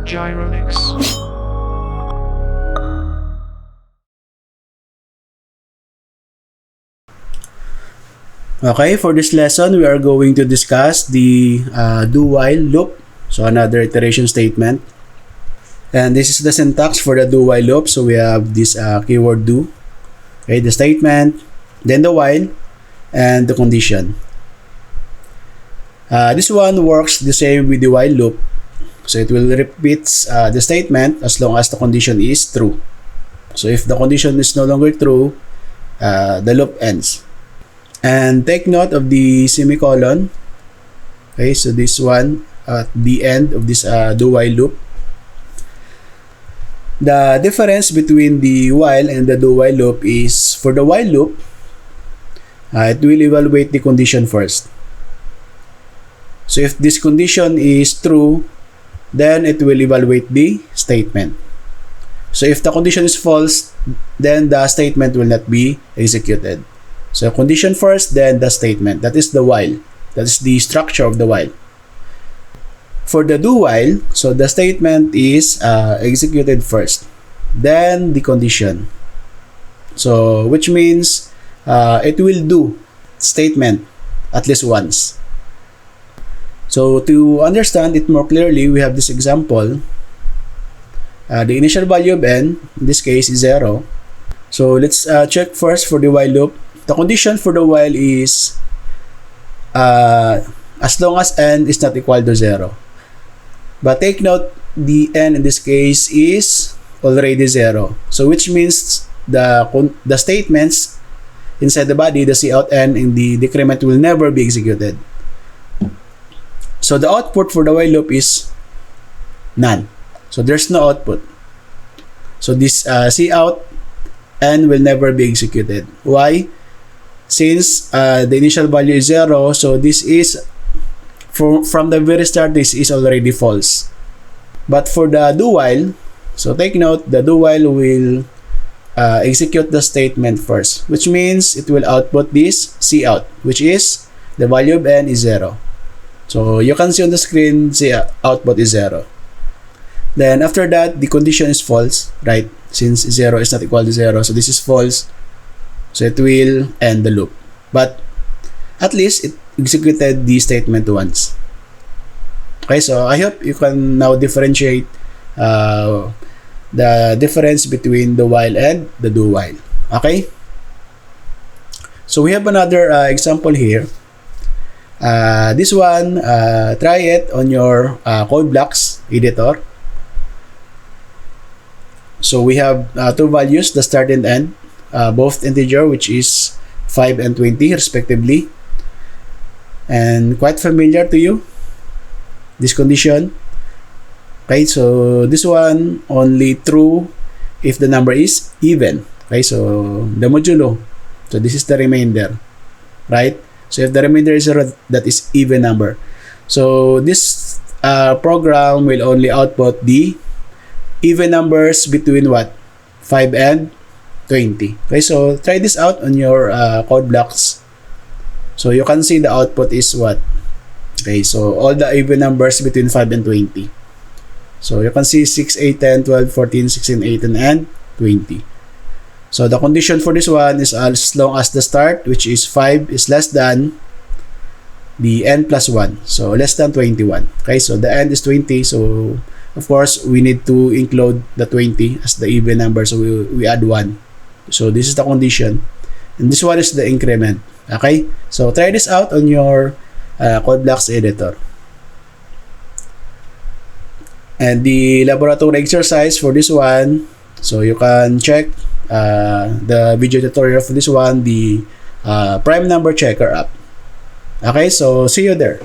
Gyronix. Okay, for this lesson, we are going to discuss the do-while loop. So another iteration statement. And this is the syntax for the do-while loop. So we have this keyword do, okay, the statement, then the while, and the condition. This one works the same with the while loop. So it will repeat the statement as long as the condition is true. So if the condition is no longer true, the loop ends. And take note of the semicolon. Okay, so this one at the end of this do-while loop. The difference between the while and the do-while loop is for the while loop, it will evaluate the condition first. So if this condition is true, then it will evaluate the statement. So if the condition is false, then the statement will not be executed. So condition first, then the statement. That is the while. That is the structure of the while. For the do while, so the statement is executed first, then the condition. So which means it will do statement at least once. So to understand it more clearly, we have this example. The initial value of n, in this case, is 0. So let's check first for the while loop. The condition for the while is as long as n is not equal to 0. But take note, the n in this case is already 0. So which means the statements inside the body, the cout n in the decrement will never be executed. So the output for the while loop is none. So there's no output. So this cout n will never be executed. Why? Since the initial value is 0, so this is from the very start, this is already false. But for the do while, so take note, the do while will execute the statement first, which means it will output this cout, which is the value of n is 0. So you can see on the screen, the output is 0. Then after that, the condition is false, right? Since 0 is not equal to 0, so this is false. So it will end the loop. But at least it executed the statement once. Okay, so I hope you can now differentiate the difference between the while and the do while. Okay? So we have another example here. This one, try it on your CodeBlocks editor. So we have two values, the start and end, both integer, which is 5 and 20 respectively. And quite familiar to you, this condition. Okay, so this one only true if the number is even. Okay, so the modulo. So this is the remainder, right? So if the remainder is 0, that is even number. So this program will only output the even numbers between what? 5 and 20. Okay, so try this out on your CodeBlocks. So you can see the output is what? Okay, so all the even numbers between 5 and 20. So you can see 6, 8, 10, 12, 14, 16, 18, and 20. So the condition for this one is as long as the start, which is 5, is less than the n plus 1. So less than 21. Okay, so the n is 20. So of course, we need to include the 20 as the even number. So we add 1. So this is the condition. And this one is the increment. Okay, so try this out on your CodeBlocks editor. And the laboratory exercise for this one, so you can check the video tutorial for this one, the prime number checker app. Okay, so see you there.